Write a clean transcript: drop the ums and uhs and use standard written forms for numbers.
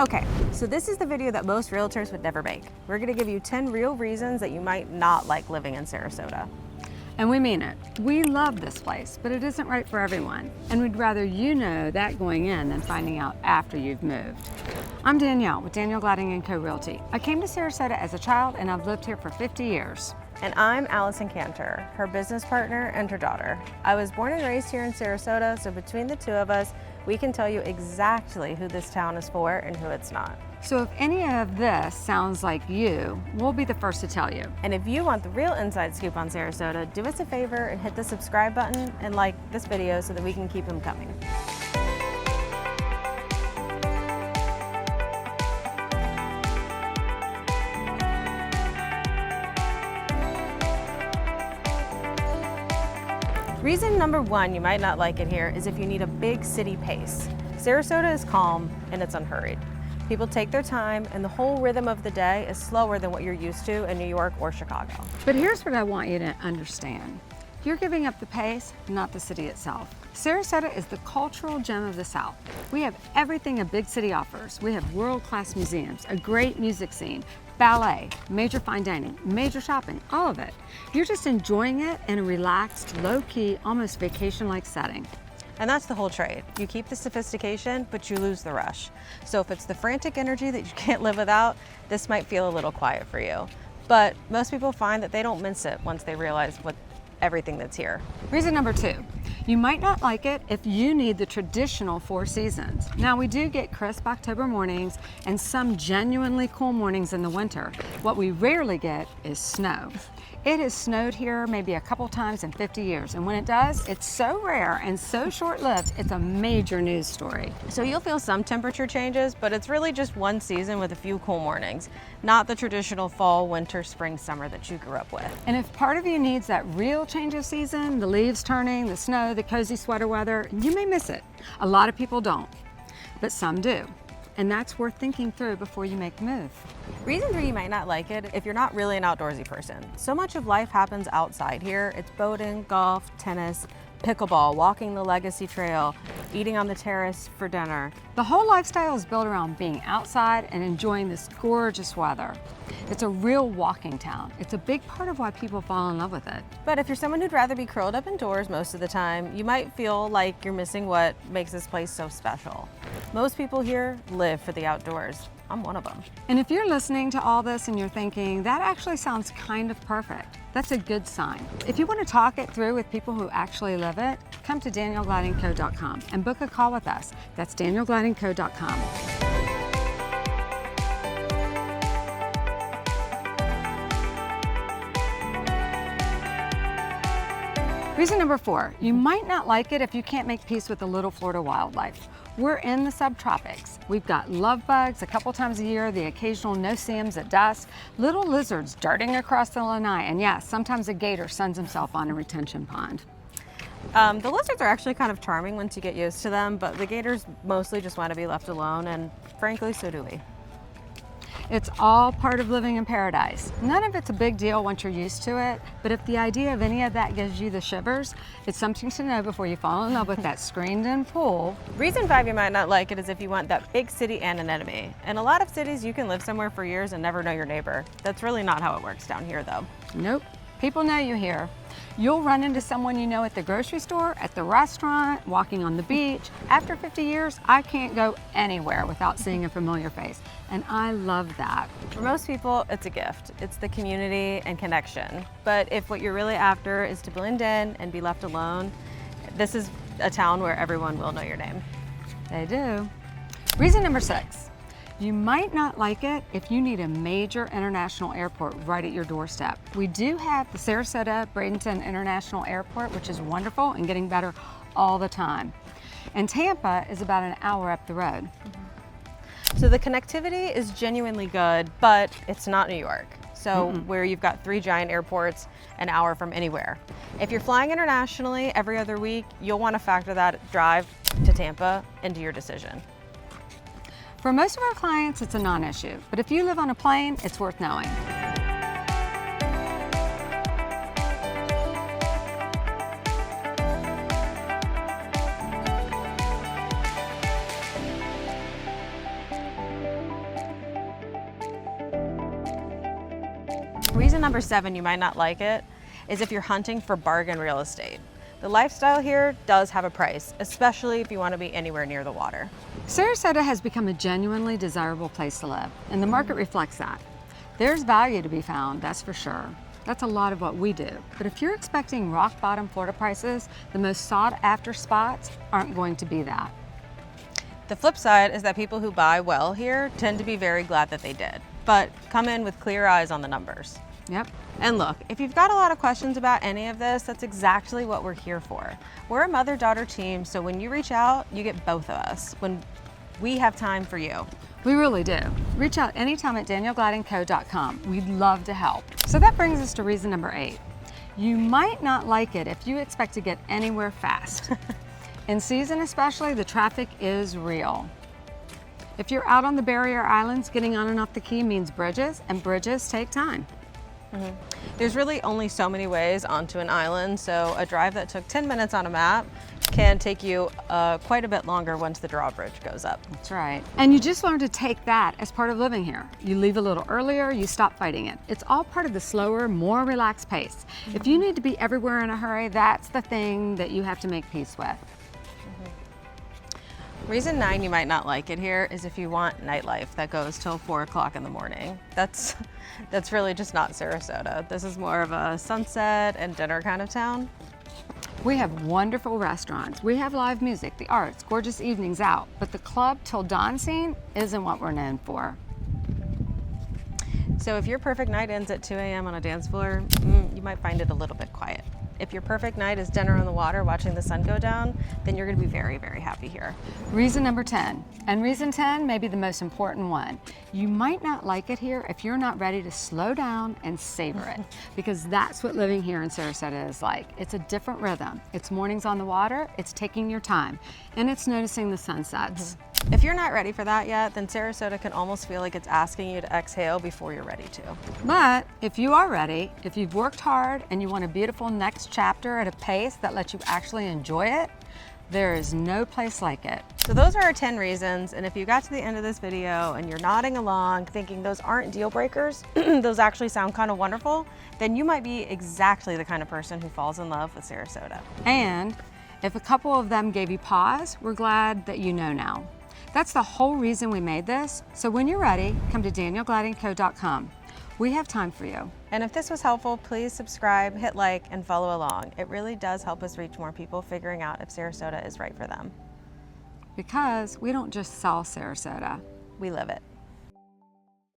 Okay, so this is the video that most realtors would never make. We're gonna give you 10 real reasons that you might not like living in Sarasota. And we mean it. We love this place, but it isn't right for everyone. And we'd rather you know that going in than finding out after you've moved. I'm Danielle with Danielle Gladding Co Realty. I came to Sarasota as a child and I've lived here for 50 years. And I'm Alison Kanter, her business partner and her daughter. I was born and raised here in Sarasota, so between the two of us, we can tell you exactly who this town is for and who it's not. So if any of this sounds like you, we'll be the first to tell you. And if you want the real inside scoop on Sarasota, do us a favor and hit the subscribe button and like this video so that we can keep them coming. Reason number one you might not like it here is if you need a big city pace. Sarasota is calm and it's unhurried. People take their time and the whole rhythm of the day is slower than what you're used to in New York or Chicago. But here's what I want you to understand. You're giving up the pace, not the city itself. Sarasota is the cultural gem of the South. We have everything a big city offers. We have world-class museums, a great music scene, ballet, major fine dining, major shopping, all of it. You're just enjoying it in a relaxed, low-key, almost vacation-like setting. And that's the whole trade. You keep the sophistication, but you lose the rush. So if it's the frantic energy that you can't live without, this might feel a little quiet for you. But most people find that they don't miss it once they realize everything that's here. Reason number two, you might not like it if you need the traditional 4 seasons. Now we do get crisp October mornings and some genuinely cool mornings in the winter. What we rarely get is snow. It has snowed here maybe a couple times in 50 years, and when it does, it's so rare and so short-lived, it's a major news story. So you'll feel some temperature changes, but it's really just one season with a few cool mornings, not the traditional fall, winter, spring, summer that you grew up with. And if part of you needs that real change of season, the leaves turning, the snow, the cozy sweater weather, you may miss it. A lot of people don't, but some do. And that's worth thinking through before you make the move. Reason 3 you might not like it if you're not really an outdoorsy person. So much of life happens outside here. It's boating, golf, tennis, pickleball, walking the Legacy Trail, eating on the terrace for dinner. The whole lifestyle is built around being outside and enjoying this gorgeous weather. It's a real walking town. It's a big part of why people fall in love with it. But if you're someone who'd rather be curled up indoors most of the time, you might feel like you're missing what makes this place so special. Most people here live for the outdoors. I'm one of them. And if you're listening to all this and you're thinking, that actually sounds kind of perfect, that's a good sign. If you want to talk it through with people who actually live it, come to DanielleGladdingCo.com and book a call with us. That's DanielleGladdingCo.com. Reason number 4, you might not like it if you can't make peace with the little Florida wildlife. We're in the subtropics. We've got love bugs a couple times a year, the occasional no-see-ums at dusk, little lizards darting across the lanai, and yes, sometimes a gator suns himself on a retention pond. The lizards are actually kind of charming once you get used to them, but the gators mostly just want to be left alone, and frankly, so do we. It's all part of living in paradise. None of it's a big deal once you're used to it, but if the idea of any of that gives you the shivers, it's something to know before you fall in love with that screened-in pool. Reason 5 you might not like it is if you want that big city anonymity. In a lot of cities, you can live somewhere for years and never know your neighbor. That's really not how it works down here, though. Nope. People know you here. You'll run into someone you know at the grocery store, at the restaurant, walking on the beach. After 50 years, I can't go anywhere without seeing a familiar face, and I love that. For most people, it's a gift. It's the community and connection. But if what you're really after is to blend in and be left alone, this is a town where everyone will know your name. They do. Reason number 6. You might not like it if you need a major international airport right at your doorstep. We do have the Sarasota Bradenton International Airport, which is wonderful and getting better all the time. And Tampa is about an hour up the road. So the connectivity is genuinely good, but it's not New York. So where you've got 3 giant airports an hour from anywhere. If you're flying internationally every other week, you'll want to factor that drive to Tampa into your decision. For most of our clients, it's a non-issue, but if you live on a plane, it's worth knowing. Reason number 7 you might not like it is if you're hunting for bargain real estate. The lifestyle here does have a price, especially if you want to be anywhere near the water. Sarasota has become a genuinely desirable place to live, and the market reflects that. There's value to be found, that's for sure. That's a lot of what we do. But if you're expecting rock bottom Florida prices, the most sought after spots aren't going to be that. The flip side is that people who buy well here tend to be very glad that they did, but come in with clear eyes on the numbers. Yep. And look, if you've got a lot of questions about any of this, that's exactly what we're here for. We're a mother-daughter team, so when you reach out, you get both of us when we have time for you. We really do. Reach out anytime at DanielleGladdingCo.com. We'd love to help. So that brings us to reason number 8. You might not like it if you expect to get anywhere fast. In season especially, the traffic is real. If you're out on the barrier islands, getting on and off the key means bridges, and bridges take time. There's really only so many ways onto an island, so a drive that took 10 minutes on a map can take you quite a bit longer once the drawbridge goes up. That's right. And you just learn to take that as part of living here. You leave a little earlier, you stop fighting it. It's all part of the slower, more relaxed pace. If you need to be everywhere in a hurry, that's the thing that you have to make peace with. Reason 9 you might not like it here is if you want nightlife that goes till 4 o'clock in the morning. That's really just not Sarasota. This is more of a sunset and dinner kind of town. We have wonderful restaurants. We have live music, the arts, gorgeous evenings out, but the club till dawn scene isn't what we're known for. So if your perfect night ends at 2 a.m. on a dance floor, you might find it a little bit quiet. If your perfect night is dinner on the water watching the sun go down, then you're gonna be very, very happy here. Reason number 10, and reason 10 may be the most important one. You might not like it here if you're not ready to slow down and savor it, because that's what living here in Sarasota is like. It's a different rhythm. It's mornings on the water, it's taking your time, and it's noticing the sunsets. If you're not ready for that yet, then Sarasota can almost feel like it's asking you to exhale before you're ready to. But if you are ready, if you've worked hard and you want a beautiful next chapter at a pace that lets you actually enjoy it, there is no place like it. So those are our 10 reasons, and if you got to the end of this video and you're nodding along thinking those aren't deal breakers, those actually sound kind of wonderful, then you might be exactly the kind of person who falls in love with Sarasota. And if a couple of them gave you pause, we're glad that you know now. That's the whole reason we made this. So when you're ready, come to DanielleGladdingCo.com. We have time for you. And if this was helpful, please subscribe, hit like, and follow along. It really does help us reach more people figuring out if Sarasota is right for them. Because we don't just sell Sarasota. We live it.